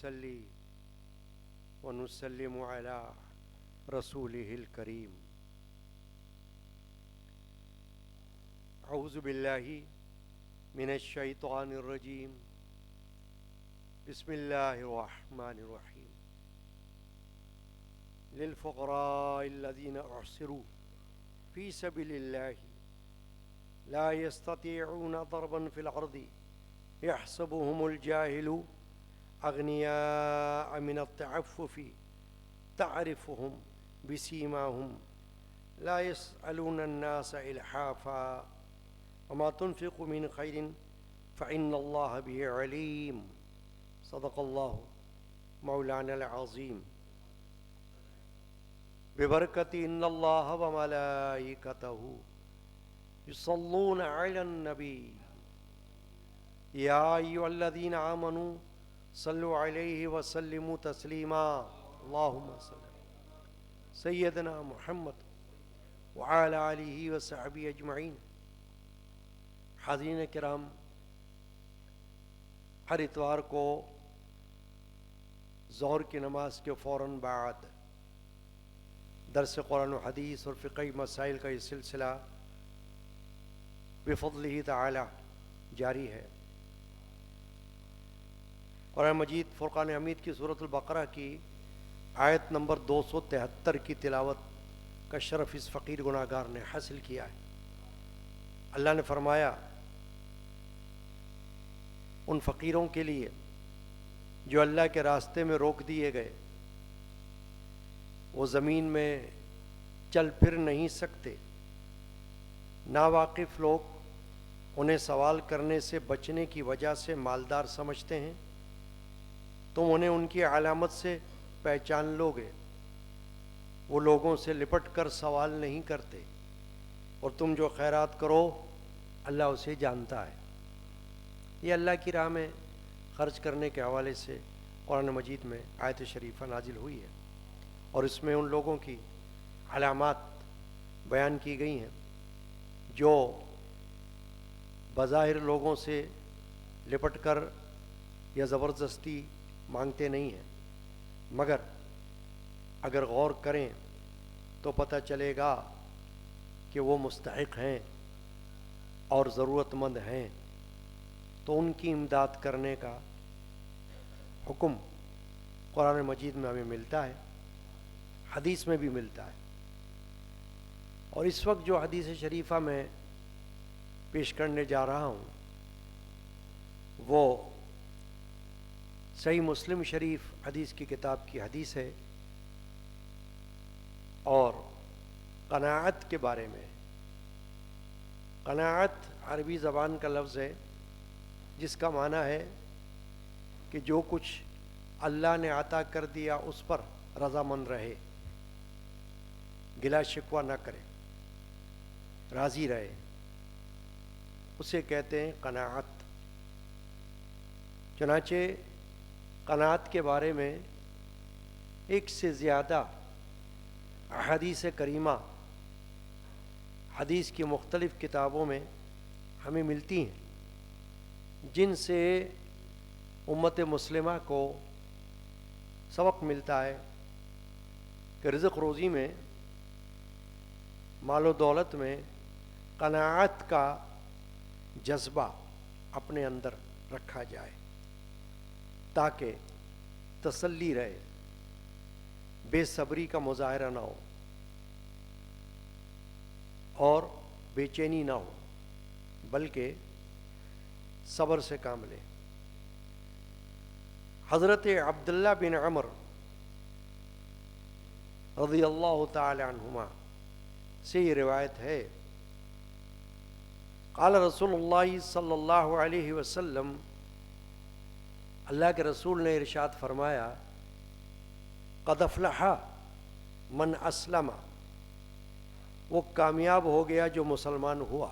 ونصلي ونسلم على رسوله الكريم. أعوذ بالله من الشيطان الرجيم. بسم الله الرحمن الرحيم. للفقراء الذين أحصروا في سبيل الله لا يستطيعون ضربا في الأرض يحسبهم الجاهل أغنياء من التعفف تعرفهم بسيماهم لا يسألون الناس إلحافا وما تنفق من خير فإن الله به عليم. صدق الله مولانا العظيم. ببركة إن الله وملائكته يصلون على النبي يا أيها الذين آمنوا صلوا عليه وسلموا تسليما. اللهم صل سيدنا محمد وعلى آلہ وصحبہ اجمعین. حاضرین کرام، ہر اتوار کو ظہر کی نماز کے فوراً بعد درس قرآن و حدیث اور فقہی مسائل کا یہ سلسلہ بفضلہ تعالی جاری ہے. قرآن مجید فرقان حمید کی سورۃ البقرہ کی آیت نمبر 273 کی تلاوت کا شرف اس فقیر گناہگار نے حاصل کیا ہے. اللہ نے فرمایا ان فقیروں کے لیے جو اللہ کے راستے میں روک دیے گئے، وہ زمین میں چل پھر نہیں سکتے، ناواقف لوگ انہیں سوال کرنے سے بچنے کی وجہ سے مالدار سمجھتے ہیں. تم انہیں ان کی علامت سے پہچان لو گے. وہ لوگوں سے لپٹ کر سوال نہیں کرتے، اور تم جو خیرات کرو اللہ اسے جانتا ہے. یہ اللہ کی راہ میں خرچ کرنے کے حوالے سے قرآن مجید میں آیت شریفہ نازل ہوئی ہے، اور اس میں ان لوگوں کی علامات بیان کی گئی ہیں جو بظاہر لوگوں سے لپٹ کر یا زبردستی مانگتے نہیں ہیں، مگر اگر غور کریں تو پتہ چلے گا کہ وہ مستحق ہیں اور ضرورت مند ہیں، تو ان کی امداد کرنے کا حکم قرآن مجید میں ہمیں ملتا ہے، حدیث میں بھی ملتا ہے. اور اس وقت جو حدیث شریفہ میں پیش کرنے جا رہا ہوں وہ صحیح مسلم شریف حدیث کی کتاب کی حدیث ہے، اور قناعت کے بارے میں. قناعت عربی زبان کا لفظ ہے جس کا معنی ہے کہ جو کچھ اللہ نے عطا کر دیا اس پر رضامند رہے، گلا شکوہ نہ کرے، راضی رہے، اسے کہتے ہیں قناعت. چنانچہ قناعت کے بارے میں ایک سے زیادہ احادیث کریمہ حدیث کی مختلف کتابوں میں ہمیں ملتی ہیں، جن سے امت مسلمہ کو سبق ملتا ہے کہ رزق روزی میں، مال و دولت میں قناعت کا جذبہ اپنے اندر رکھا جائے تاکہ تسلی رہے، بے صبری کا مظاہرہ نہ ہو اور بے چینی نہ ہو، بلکہ صبر سے کام لے. حضرت عبداللہ بن عمر رضی اللہ تعالی عنہما سے یہ روایت ہے، قال رسول اللہ صلی اللہ علیہ وسلم، اللہ کے رسول نے ارشاد فرمایا، قد افلح من اسلم، وہ کامیاب ہو گیا جو مسلمان ہوا،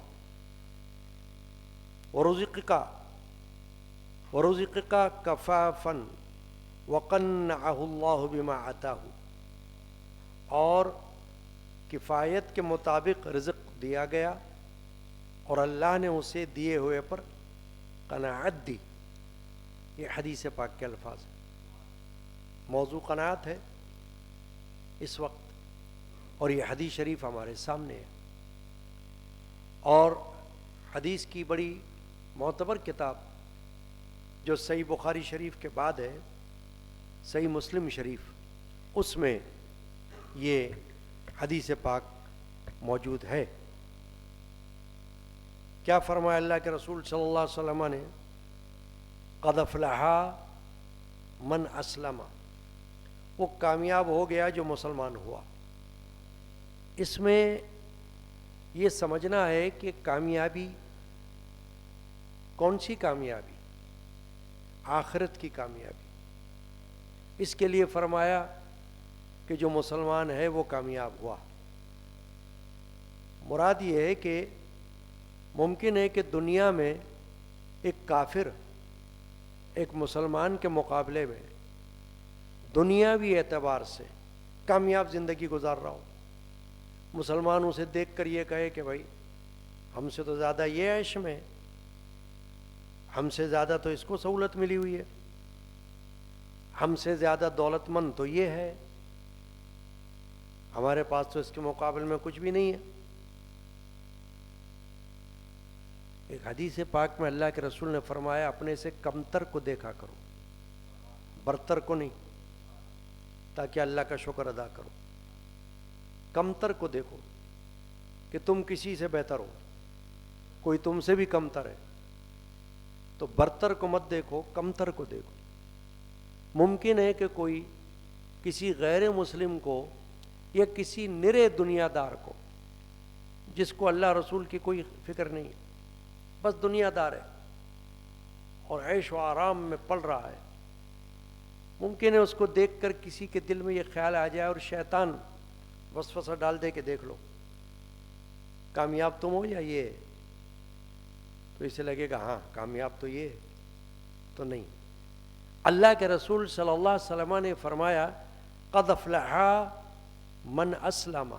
ورزقک کفافا وقنعہ اللہ بما آتاہ، اور کفایت کے مطابق رزق دیا گیا اور اللہ نے اسے دیے ہوئے پر قناعت دی. یہ حدیث پاک کے الفاظ ہیں. موضوع قناعت ہے اس وقت، اور یہ حدیث شریف ہمارے سامنے ہے، اور حدیث کی بڑی معتبر کتاب جو صحیح بخاری شریف کے بعد ہے، صحیح مسلم شریف، اس میں یہ حدیث پاک موجود ہے۔ کیا فرمایا اللہ کے رسول صلی اللہ علیہ وسلم نے؟ قد افلح من اسلم، وہ کامیاب ہو گیا جو مسلمان ہوا۔ اس میں یہ سمجھنا ہے کہ کامیابی کون سی کامیابی؟ آخرت کی کامیابی۔ اس کے لیے فرمایا کہ جو مسلمان ہے وہ کامیاب ہوا۔ مراد یہ ہے کہ ممکن ہے کہ دنیا میں ایک کافر ایک مسلمان کے مقابلے میں دنیاوی اعتبار سے کامیاب زندگی گزار رہا ہو، مسلمان اسے دیکھ کر یہ کہے کہ بھائی ہم سے تو زیادہ یہ عیش میں ہے، ہم سے زیادہ تو اس کو سہولت ملی ہوئی ہے، ہم سے زیادہ دولت مند تو یہ ہے، ہمارے پاس تو اس کے مقابل میں کچھ بھی نہیں ہے۔ ایک حدیث پاک میں اللہ کے رسول نے فرمایا اپنے سے کمتر کو دیکھا کرو، برتر کو نہیں، تاکہ اللہ کا شکر ادا کرو۔ کمتر کو دیکھو کہ تم کسی سے بہتر ہو، کوئی تم سے بھی کمتر ہے، تو برتر کو مت دیکھو، کمتر کو دیکھو۔ ممکن ہے کہ کوئی کسی غیر مسلم کو یا کسی نرے دنیا دار کو، جس کو اللہ رسول کی کوئی فکر نہیں ہے، بس دنیا دار ہے اور عیش و آرام میں پل رہا ہے، ممکن ہے اس کو دیکھ کر کسی کے دل میں یہ خیال آ جائے اور شیطان وسوسہ ڈال دے کہ دیکھ لو کامیاب تم ہو یا یہ ہے، تو اسے لگے گا ہاں کامیاب تو یہ ہے، تو نہیں۔ اللہ کے رسول صلی اللہ علیہ وسلم نے فرمایا قد افلح من اسلم،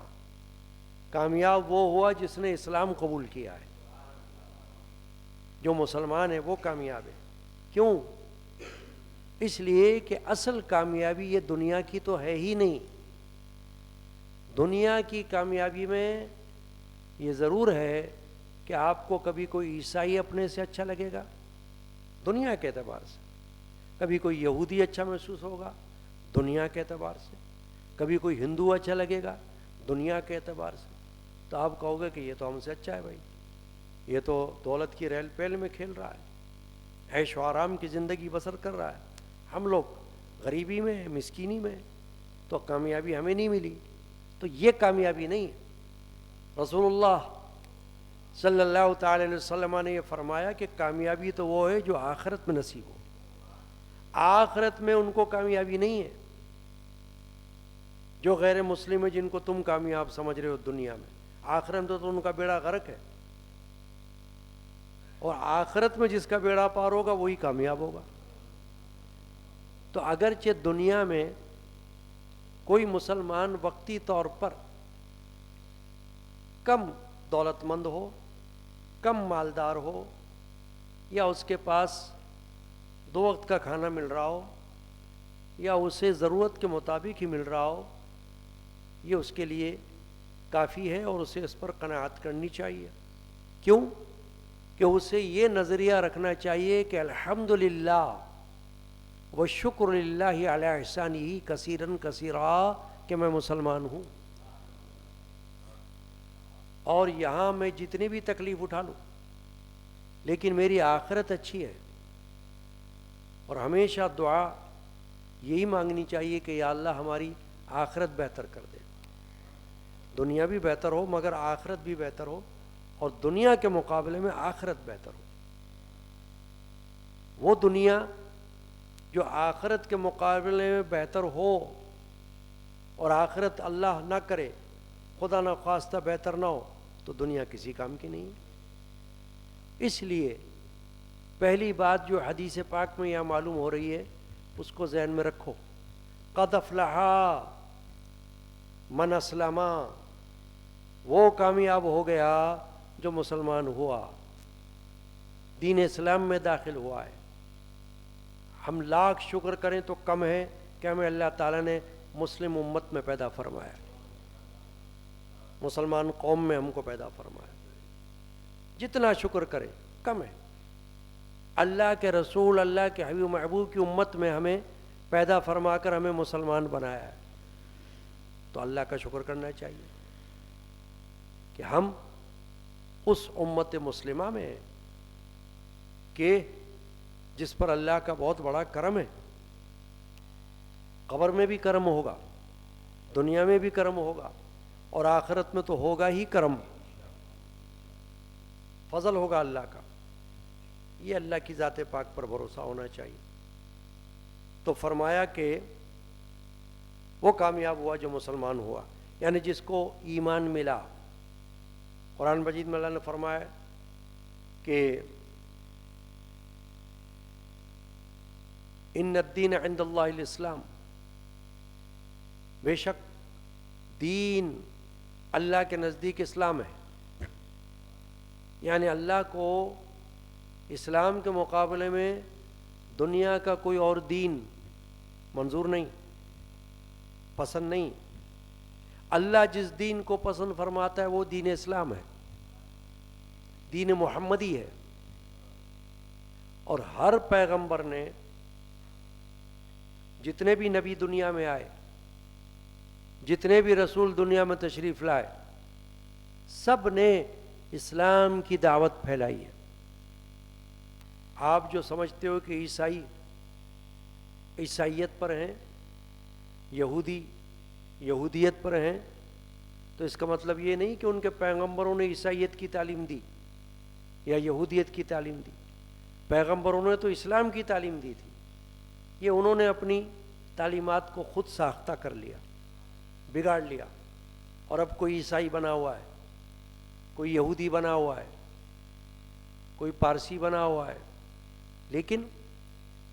کامیاب وہ ہوا جس نے اسلام قبول کیا ہے، جو مسلمان ہے وہ کامیاب ہے۔ کیوں؟ اس لیے کہ اصل کامیابی یہ دنیا کی تو ہے ہی نہیں۔ دنیا کی کامیابی میں یہ ضرور ہے کہ آپ کو کبھی کوئی عیسائی اپنے سے اچھا لگے گا دنیا کے اعتبار سے، کبھی کوئی یہودی اچھا محسوس ہوگا دنیا کے اعتبار سے، کبھی کوئی ہندو اچھا لگے گا دنیا کے اعتبار سے، تو آپ کہو گے کہ یہ تو ہم سے اچھا ہے بھائی، یہ تو دولت کی ریل پیل میں کھیل رہا ہے، عیش و آرام کی زندگی بسر کر رہا ہے، ہم لوگ غریبی میں مسکینی میں، تو کامیابی ہمیں نہیں ملی۔ تو یہ کامیابی نہیں ہے۔ رسول اللہ صلی اللہ تعالی علیہ وسلم نے یہ فرمایا کہ کامیابی تو وہ ہے جو آخرت میں نصیب ہو، آخرت میں ان کو کامیابی نہیں ہے۔ جو غیر مسلم ہے جن کو تم کامیاب سمجھ رہے ہو دنیا میں، آخرت میں تو ان کا بیڑا غرق ہے، اور آخرت میں جس کا بیڑا پار ہوگا وہی کامیاب ہوگا۔ تو اگرچہ دنیا میں کوئی مسلمان وقتی طور پر کم دولت مند ہو، کم مالدار ہو، یا اس کے پاس 2 وقت کا کھانا مل رہا ہو، یا اسے ضرورت کے مطابق ہی مل رہا ہو، یہ اس کے لیے کافی ہے اور اسے اس پر قناعت کرنی چاہیے۔ کیوں؟ کہ اسے یہ نظریہ رکھنا چاہیے کہ الحمدللہ وشکر للہ علی احسانہ کثیرا کثیرا، کہ میں مسلمان ہوں، اور یہاں میں جتنی بھی تکلیف اٹھا لوں لیکن میری آخرت اچھی ہے، اور ہمیشہ دعا یہی مانگنی چاہیے کہ یا اللہ ہماری آخرت بہتر کر دے، دنیا بھی بہتر ہو مگر آخرت بھی بہتر ہو، اور دنیا کے مقابلے میں آخرت بہتر ہو۔ وہ دنیا جو آخرت کے مقابلے میں بہتر ہو، اور آخرت اللہ نہ کرے خدا نہ خواستہ بہتر نہ ہو، تو دنیا کسی کام کی نہیں ہے۔ اس لیے پہلی بات جو حدیث پاک میں یہاں معلوم ہو رہی ہے اس کو ذہن میں رکھو، قد افلح من اسلم، وہ کامیاب ہو گیا جو مسلمان ہوا، دین اسلام میں داخل ہوا ہے۔ ہم لاکھ شکر کریں تو کم ہے کہ ہمیں اللہ تعالیٰ نے مسلم امت میں پیدا فرمایا، مسلمان قوم میں ہم کو پیدا فرمایا. جتنا شکر کرے کم ہے. اللہ کے رسول، اللہ کے حبیب محبوب کی امت میں ہمیں پیدا فرما کر ہمیں مسلمان بنایا ہے، تو اللہ کا شکر کرنا چاہیے کہ ہم اس امت مسلمہ میں ہیں کہ جس پر اللہ کا بہت بڑا کرم ہے. قبر میں بھی کرم ہوگا، دنیا میں بھی کرم ہوگا، اور آخرت میں تو ہوگا ہی کرم، فضل ہوگا اللہ کا. یہ اللہ کی ذات پاک پر بھروسہ ہونا چاہیے. تو فرمایا کہ وہ کامیاب ہوا جو مسلمان ہوا، یعنی جس کو ایمان ملا. قرآن مجید میں اللہ نے فرمایا کہ ان الدین عند اللہ الاسلام، بے شک دین اللہ کے نزدیک اسلام ہے. یعنی اللہ کو اسلام کے مقابلے میں دنیا کا کوئی اور دین منظور نہیں، پسند نہیں. اللہ جس دین کو پسند فرماتا ہے وہ دین اسلام ہے، دین محمدی ہے. اور ہر پیغمبر نے، جتنے بھی نبی دنیا میں آئے، جتنے بھی رسول دنیا میں تشریف لائے، سب نے اسلام کی دعوت پھیلائی ہے. آپ جو سمجھتے ہو کہ عیسائی عیسائیت پر ہیں، یہودی یہودیت پر ہیں، تو اس کا مطلب یہ نہیں کہ ان کے پیغمبروں نے عیسائیت کی تعلیم دی یا یہودیت کی تعلیم دی. پیغمبروں نے تو اسلام کی تعلیم دی تھی. یہ انہوں نے اپنی تعلیمات کو خود ساختہ کر لیا، بگاڑ لیا، اور اب کوئی عیسائی بنا ہوا ہے، کوئی یہودی بنا ہوا ہے، کوئی پارسی بنا ہوا ہے. لیکن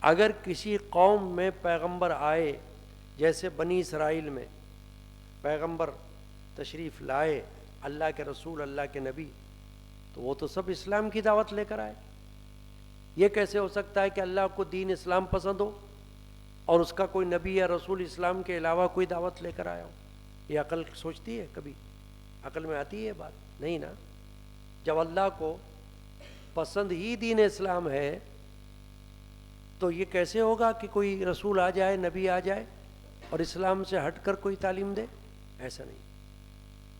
اگر کسی قوم میں پیغمبر آئے، جیسے بنی اسرائیل میں پیغمبر تشریف لائے، اللہ کے رسول، اللہ کے نبی، تو وہ تو سب اسلام کی دعوت لے کر آئے. یہ کیسے ہو سکتا ہے کہ اللہ کو دین اسلام پسند ہو اور اس کا کوئی نبی یا رسول اسلام کے علاوہ کوئی دعوت لے کر آیا ہو؟ یہ عقل سوچتی ہے؟ کبھی عقل میں آتی ہے بات؟ نہیں نا. جب اللہ کو پسند ہی دین اسلام ہے تو یہ کیسے ہوگا کہ کوئی رسول آ جائے، نبی آ جائے اور اسلام سے ہٹ کر کوئی تعلیم دے؟ ایسا نہیں.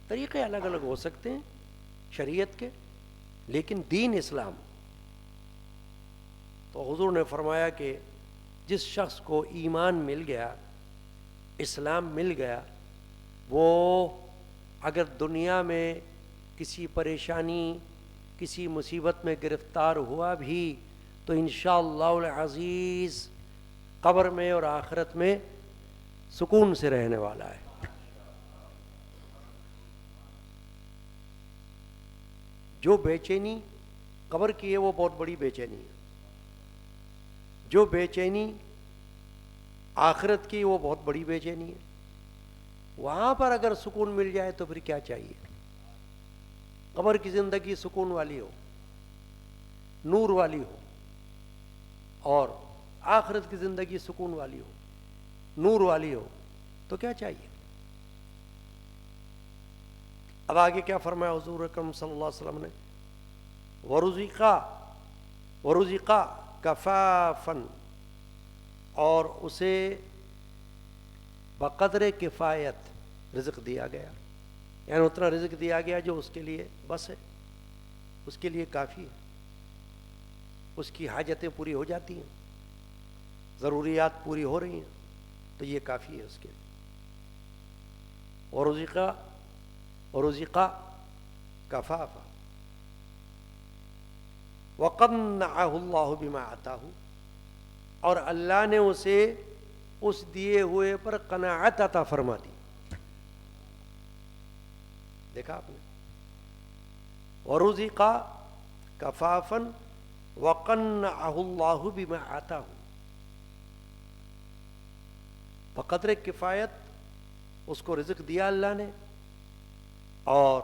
طریقے الگ الگ ہو سکتے ہیں شریعت کے، لیکن دین اسلام. تو حضور نے فرمایا کہ جس شخص کو ایمان مل گیا، اسلام مل گیا، وہ اگر دنیا میں کسی پریشانی، کسی مصیبت میں گرفتار ہوا بھی تو انشاءاللہ العزیز قبر میں اور آخرت میں سکون سے رہنے والا ہے. جو بے چینی قبر کی ہے وہ بہت بڑی بے چینی ہے، جو بے چینی آخرت کی وہ بہت بڑی بے چینی ہے. وہاں پر اگر سکون مل جائے تو پھر کیا چاہیے؟ قبر کی زندگی سکون والی ہو، نور والی ہو، اور آخرت کی زندگی سکون والی ہو، نور والی ہو، تو کیا چاہیے؟ اب آگے کیا فرمایا حضور اکرم صلی اللہ علیہ وسلم نے؟ وَرُزِقَ کفافن، اور اسے بقدر کفایت رزق دیا گیا. یعنی اتنا رزق دیا گیا جو اس کے لیے بس ہے، اس کے لیے کافی ہے، اس کی حاجتیں پوری ہو جاتی ہیں، ضروریات پوری ہو رہی ہیں، تو یہ کافی ہے اس کے. وَرُزِقَ کفافا وَقَنَّعَهُ اللَّهُ بِمَا آتَاهُ، اور اللہ نے اسے اس دیے ہوئے پر قناعت عطا فرما دی. دیکھا آپ نے؟ وَرُزِقَ کفافا وَقَنَّعَهُ اللَّهُ بِمَا آتَاهُ، بقدر کفایت اس کو رزق دیا اللہ نے، اور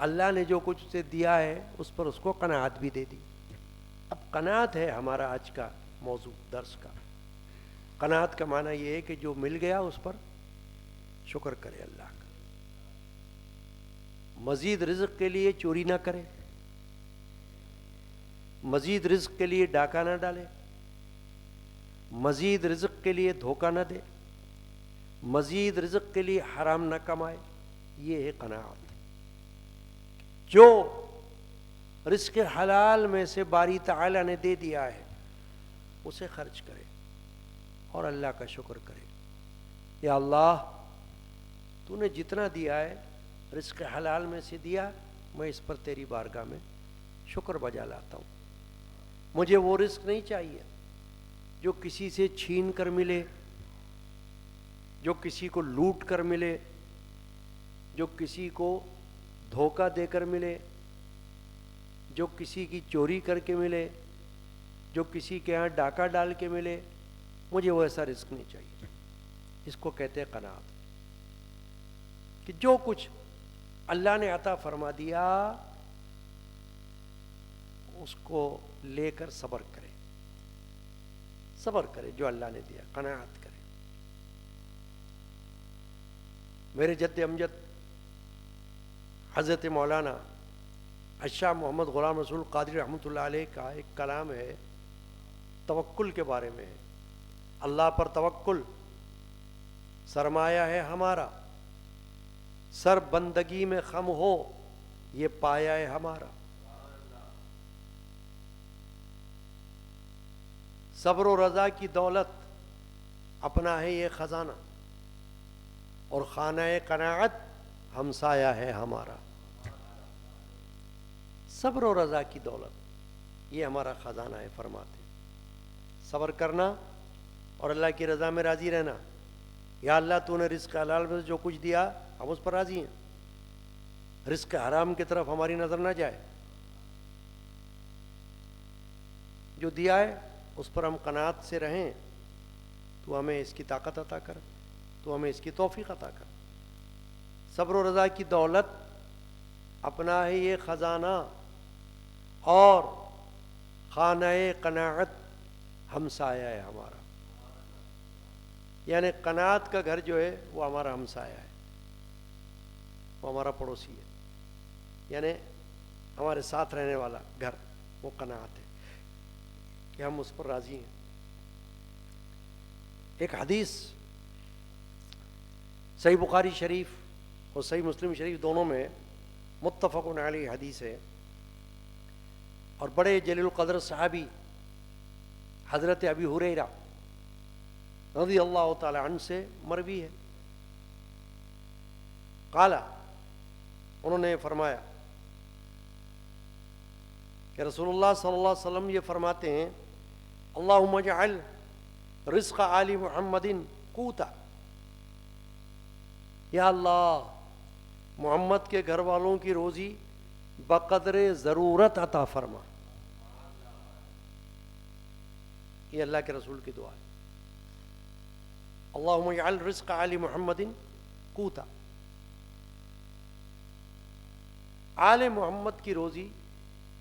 اللہ نے جو کچھ اسے دیا ہے اس پر اس کو قناعت بھی دے دی. اب قناعت ہے ہمارا آج کا موضوع درس کا. قناعت کا معنی یہ ہے کہ جو مل گیا اس پر شکر کرے اللہ کا، مزید رزق کے لیے چوری نہ کرے، مزید رزق کے لیے ڈاکہ نہ ڈالے، مزید رزق کے لیے دھوکہ نہ دے، مزید رزق کے لیے حرام نہ کمائے. یہ ہے قناعت. جو رزق حلال میں سے باری تعالیٰ نے دے دیا ہے اسے خرچ کرے اور اللہ کا شکر کرے. یا اللہ تو نے جتنا دیا ہے رزق حلال میں سے دیا، میں اس پر تیری بارگاہ میں شکر بجا لاتا ہوں. مجھے وہ رزق نہیں چاہیے جو کسی سے چھین کر ملے، جو کسی کو لوٹ کر ملے، جو کسی کو دھوکہ دے کر ملے، جو کسی کی چوری کر کے ملے، جو کسی کے ہاں ڈاکہ ڈال کے ملے. مجھے وہ ایسا رزق نہیں چاہیے. اس کو کہتے ہیں قناعت، کہ جو کچھ اللہ نے عطا فرما دیا اس کو لے کر صبر کرے، صبر کرے جو اللہ نے دیا، قناعت کرے. میرے جد امجد حضرت مولانا الشاہ محمد غلام رسول قادری رحمۃ اللہ علیہ کا ایک کلام ہے توکل کے بارے میں. اللہ پر توکل سرمایہ ہے ہمارا، سر بندگی میں خم ہو یہ پایا ہے ہمارا. صبر و رضا کی دولت اپنا ہے یہ خزانہ، اور خانہ قناعت ہمسایہ ہے ہمارا. صبر و رضا کی دولت یہ ہمارا خزانہ ہے فرماتے. صبر کرنا اور اللہ کی رضا میں راضی رہنا. یا اللہ تو نے رزق حلال میں جو کچھ دیا ہم اس پر راضی ہیں، رزق حرام کی طرف ہماری نظر نہ جائے. جو دیا ہے اس پر ہم قناعت سے رہیں. تو ہمیں اس کی طاقت عطا کر، تو ہمیں اس کی توفیق عطا کر. صبر و رضا کی دولت اپنا ہے یہ خزانہ، اور خانہ قناعت ہمسایہ ہے ہمارا. یعنی قناعت کا گھر جو ہے وہ ہمارا ہمسایہ ہے، وہ ہمارا پڑوسی ہے. یعنی ہمارے ساتھ رہنے والا گھر وہ قناعت ہے کہ ہم اس پر راضی ہیں. ایک حدیث صحیح بخاری شریف اور صحیح مسلم شریف دونوں میں متفق علیہ حدیث ہے، اور بڑے جلیل القدر صحابی حضرت ابی ہریرہ رضی اللہ تعالی عنہ سے مروی ہے. قال، انہوں نے فرمایا کہ رسول اللہ صلی اللہ علیہ وسلم یہ فرماتے ہیں، اللہم اجعل رزق آل محمد قوتا. یا اللہ محمد کے گھر والوں کی روزی بقدر ضرورت عطا فرما. یہ اللہ کے رسول کی دعا ہے. اللہم اجعل رزق آل محمد قوتا. آل محمد کی روزی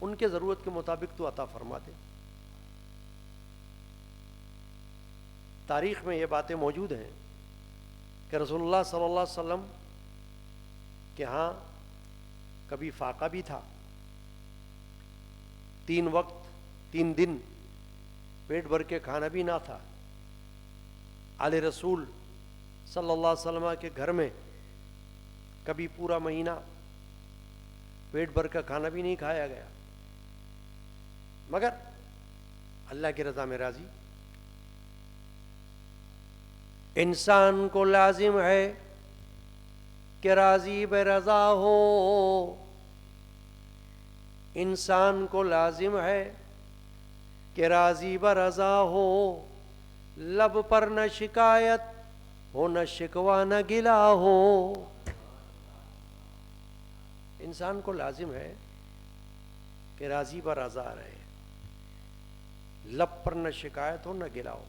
ان کے ضرورت کے مطابق تو عطا فرما دے. تاریخ میں یہ باتیں موجود ہیں کہ رسول اللہ صلی اللہ علیہ وسلم کے ہاں کبھی فاقہ بھی تھا، 3 وقت 3 دن پیٹ بھر کے کھانا بھی نہ تھا. آل رسول صلی اللہ علیہ وسلم کے گھر میں کبھی پورا مہینہ پیٹ بھر کا کھانا بھی نہیں کھایا گیا، مگر اللہ کی رضا میں راضی. انسان کو لازم ہے کہ راضی بے رضا ہو. انسان کو لازم ہے کہ راضی بے رضا ہو. لب پر نہ شکایت ہو، نہ شکوہ نہ گلا ہو. انسان کو لازم ہے کہ راضی بے رضا رہے، لب پر نہ شکایت ہو نہ گلا ہو.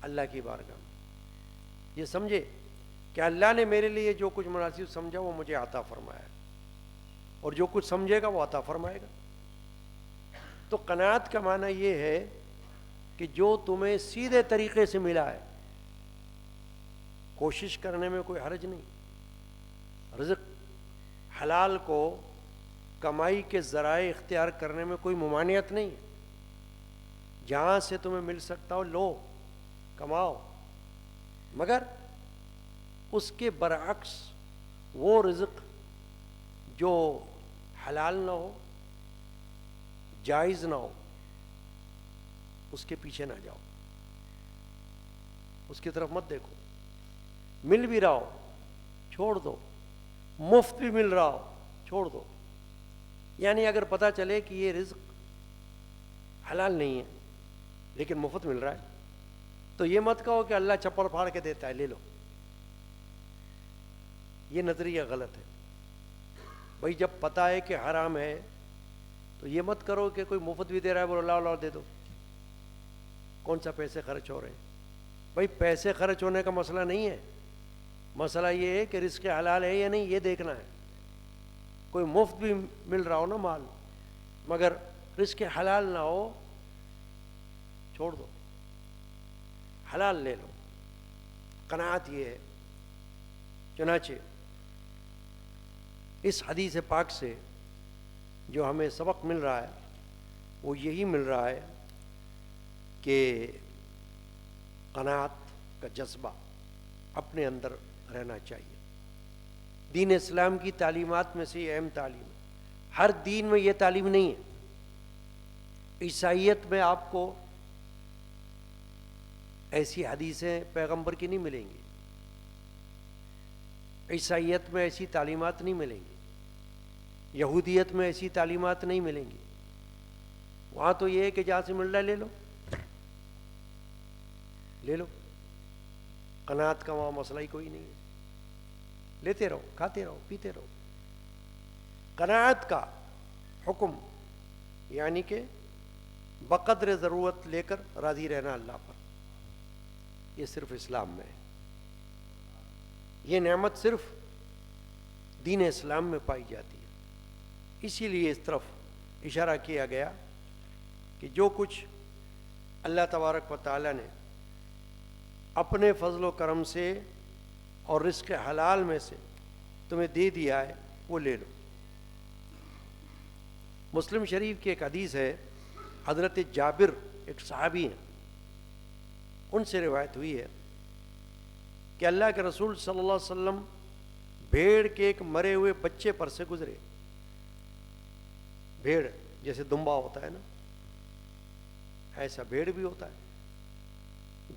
اللہ کی بارگاہ میں یہ سمجھے کہ اللہ نے میرے لیے جو کچھ مناسب سمجھا وہ مجھے عطا فرمایا، اور جو کچھ سمجھے گا وہ عطا فرمائے گا. تو قناعت کا معنی یہ ہے کہ جو تمہیں سیدھے طریقے سے ملا ہے کوشش کرنے میں کوئی حرج نہیں. رزق حلال کو کمائی کے ذرائع اختیار کرنے میں کوئی ممانعت نہیں ہے. جہاں سے تمہیں مل سکتا ہو لو، کماؤ، مگر اس کے برعکس وہ رزق جو حلال نہ ہو، جائز نہ ہو، اس کے پیچھے نہ جاؤ، اس کی طرف مت دیکھو. مل بھی رہا ہو چھوڑ دو، مفت بھی مل رہا ہو چھوڑ دو. یعنی اگر پتہ چلے کہ یہ رزق حلال نہیں ہے لیکن مفت مل رہا ہے تو یہ مت کہو کہ اللہ چپل پھاڑ کے دیتا ہے لے لو. یہ نظریہ غلط ہے. بھائی جب پتہ ہے کہ حرام ہے تو یہ مت کرو کہ کوئی مفت بھی دے رہا ہے بولو لاؤ لاؤ دے دو. کون سا پیسے خرچ ہو رہے ہیں؟ بھائی پیسے خرچ ہونے کا مسئلہ نہیں ہے، مسئلہ یہ ہے کہ رزق حلال ہے یا نہیں یہ دیکھنا ہے. کوئی مفت بھی مل رہا ہو نا مال مگر رزق حلال نہ ہو چھوڑ دو، حلال لے لو. قناعت یہ ہے. چنانچہ اس حدیث پاک سے جو ہمیں سبق مل رہا ہے وہ یہی مل رہا ہے کہ قناعت کا جذبہ اپنے اندر رہنا چاہیے. دین اسلام کی تعلیمات میں سے یہ اہم تعلیم ہے. ہر دین میں یہ تعلیم نہیں ہے. عیسائیت میں آپ کو ایسی حدیثیں پیغمبر کی نہیں ملیں گی، عیسائیت میں ایسی تعلیمات نہیں ملیں گی، یہودیت میں ایسی تعلیمات نہیں ملیں گی. وہاں تو یہ ہے کہ جہاں سے مل رہا ہے لے لو لے لو. قناعت کا وہاں مسئلہ ہی کوئی نہیں ہے. لیتے رہو، کھاتے رہو، پیتے رہو. قناعت کا حکم یعنی کہ بقدر ضرورت لے کر راضی رہنا اللہ پر، یہ صرف اسلام میں ہے. یہ نعمت صرف دین اسلام میں پائی جاتی ہے. اسی لیے اس طرف اشارہ کیا گیا کہ جو کچھ اللہ تبارک و تعالیٰ نے اپنے فضل و کرم سے اور رزق حلال میں سے تمہیں دے دیا ہے وہ لے لو. مسلم شریف کی ایک حدیث ہے، حضرت جابر ایک صحابی ہیں، ان سے روایت ہوئی ہے کہ اللہ کے رسول صلی اللہ علیہ وسلم بھیڑ کے ایک مرے ہوئے بچے پر سے گزرے. بھیڑ جیسے دمبا ہوتا ہے نا، ایسا بھیڑ بھی ہوتا ہے.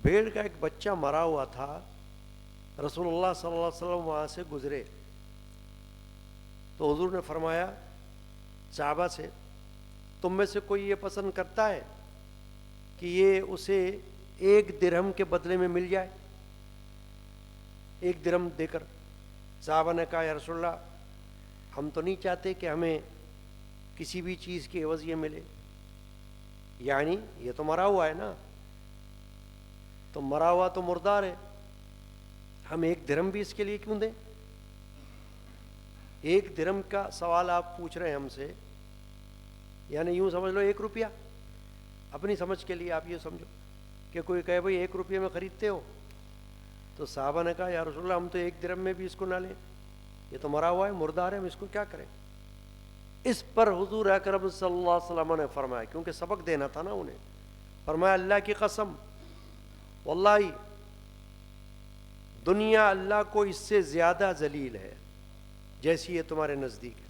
بھیڑ کا ایک بچہ مرا ہوا تھا. رسول اللہ صلی اللہ علیہ وسلم وہاں سے گزرے تو حضور نے فرمایا صحابہ سے، تم میں سے کوئی یہ پسند کرتا ہے کہ یہ اسے 1 درہم کے بدلے میں مل جائے؟ 1 درہم دے کر. صحابہ نے کہا یا رسول اللہ ہم تو نہیں چاہتے کہ ہمیں کسی بھی چیز کی عوض یہ ملے. یعنی یہ تو مرا ہوا ہے نا، تو مرا ہوا تو مردار ہے، ہم 1 درہم بھی اس کے لیے کیوں دیں؟ 1 درہم کا سوال آپ پوچھ رہے ہیں ہم سے، یعنی یوں سمجھ لو 1 روپیہ. اپنی سمجھ کے لیے آپ یہ سمجھو کہ کوئی کہے بھائی 1 روپیے میں خریدتے ہو، تو صحابہ نے کہا یا رسول اللہ ہم تو 1 درہم میں بھی اس کو نہ لیں، یہ تو مرا ہوا ہے، مردار ہے، ہم اس کو کیا کریں؟ اس پر حضور اکرم صلی اللہ علیہ وسلم نے فرمایا، کیونکہ سبق دینا تھا نا انہیں، فرمایا اللہ کی قسم واللہ دنیا اللہ کو اس سے زیادہ ذلیل ہے جیسی یہ تمہارے نزدیک ہے.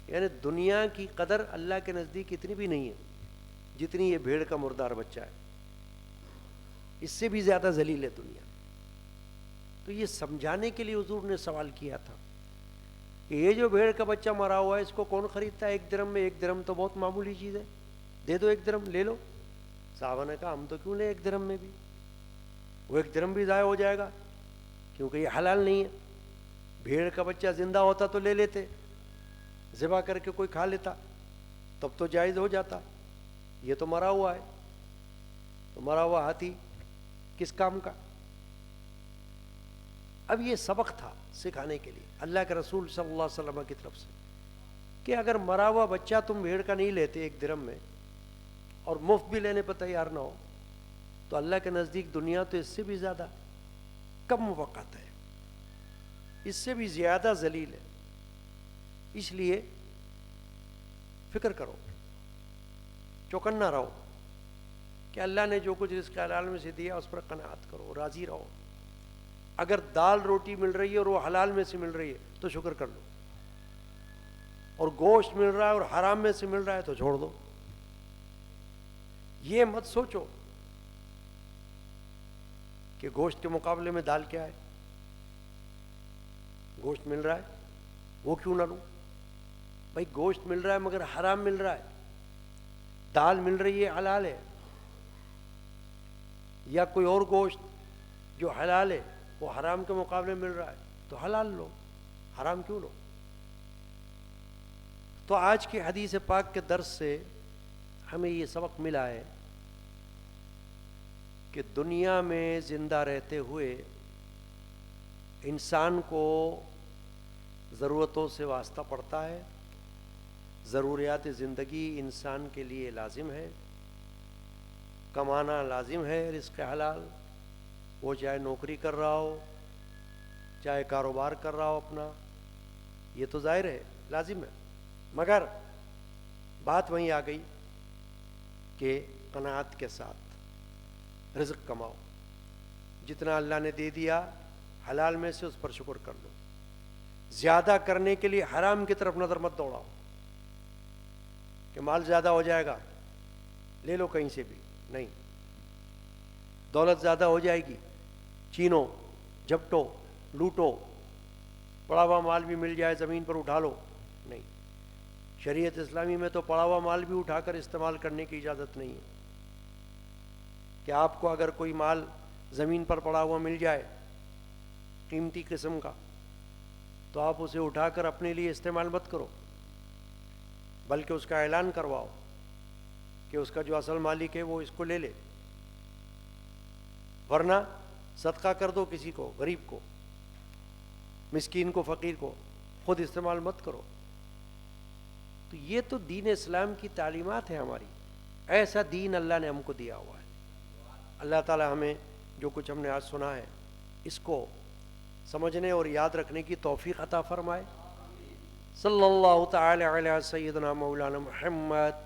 یعنی دنیا کی قدر اللہ کے نزدیک اتنی بھی نہیں ہے جتنی یہ بھیڑ کا مردار بچہ ہے، اس سے بھی زیادہ ذلیل ہے دنیا. تو یہ سمجھانے کے لیے حضور نے سوال کیا تھا کہ یہ جو بھیڑ کا بچہ مرا ہوا ہے اس کو کون خریدتا ہے 1 درہم میں؟ 1 درہم تو بہت معمولی چیز ہے، دے دو 1 درہم لے لو. صحابہ نے کہا ہم تو کیوں لیں 1 درہم میں بھی، وہ 1 درہم بھی ضائع ہو جائے گا کیونکہ یہ حلال نہیں ہے. بھیڑ کا بچہ زندہ ہوتا تو لے لیتے، ذبح کر کے کوئی کھا لیتا تب تو جائز ہو جاتا. یہ تو مرا ہوا ہے، تو مرا ہوا ہاتھی کس کام کا؟ اب یہ سبق تھا سکھانے کے لیے اللہ کے رسول صلی اللہ علیہ وسلم کی طرف سے کہ اگر مرا ہوا بچہ تم بھیڑ کا نہیں لیتے 1 درہم میں اور مفت بھی لینے پہ تیار نہ ہو تو اللہ کے نزدیک دنیا تو اس سے بھی زیادہ کم وقت ہے، اس سے بھی زیادہ ذلیل ہے. اس لیے فکر کرو، چوکنا رہو کہ اللہ نے جو کچھ رزق حلال میں سے دیا اس پر قناعت کرو، راضی رہو. اگر دال روٹی مل رہی ہے اور وہ حلال میں سے مل رہی ہے تو شکر کر لو، اور گوشت مل رہا ہے اور حرام میں سے مل رہا ہے تو چھوڑ دو. یہ مت سوچو کہ گوشت کے مقابلے میں دال کیا ہے، گوشت مل رہا ہے وہ کیوں نہ لوں. بھائی گوشت مل رہا ہے مگر حرام مل رہا ہے، دال مل رہی ہے حلال ہے، یا کوئی اور گوشت جو حلال ہے وہ حرام کے مقابلے مل رہا ہے تو حلال لو، حرام کیوں لو. تو آج کی حدیث پاک کے درس سے ہمیں یہ سبق ملا ہے کہ دنیا میں زندہ رہتے ہوئے انسان کو ضرورتوں سے واسطہ پڑتا ہے، ضروریات زندگی انسان کے لیے لازم ہے، کمانا لازم ہے رزق حلال، وہ چاہے نوکری کر رہا ہو چاہے کاروبار کر رہا ہو اپنا، یہ تو ظاہر ہے لازم ہے. مگر بات وہیں آ گئی کہ قناعت کے ساتھ رزق کماؤ، جتنا اللہ نے دے دیا حلال میں سے اس پر شکر کر لو. زیادہ کرنے کے لیے حرام کی طرف نظر مت دوڑاؤ کہ مال زیادہ ہو جائے گا لے لو کہیں سے بھی، نہیں. دولت زیادہ ہو جائے گی چینو جھپٹو لوٹو، پڑا ہوا مال بھی مل جائے زمین پر اٹھا لو، نہیں. شریعت اسلامی میں تو پڑا ہوا مال بھی اٹھا کر استعمال کرنے کی اجازت نہیں ہے کہ آپ کو اگر کوئی مال زمین پر پڑا ہوا مل جائے قیمتی قسم کا تو آپ اسے اٹھا کر اپنے لیے استعمال مت کرو، بلکہ اس کا اعلان کرواؤ کہ اس کا جو اصل مالک ہے وہ اس کو لے لے، ورنہ صدقہ کر دو کسی کو، غریب کو، مسکین کو، فقیر کو، خود استعمال مت کرو. تو یہ تو دین اسلام کی تعلیمات ہیں ہماری، ایسا دین اللہ نے ہم کو دیا ہوا ہے. اللہ تعالی ہمیں جو کچھ ہم نے آج سنا ہے اس کو سمجھنے اور یاد رکھنے کی توفیق عطا فرمائے. صلی اللہ تعالی علی سیدنا مولانا محمد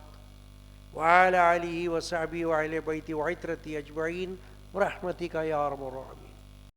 وعلی آلہ وصحبہ وعلی بیتہ وعترتہ اجمعین برحمتک یا ارحم الراحمین.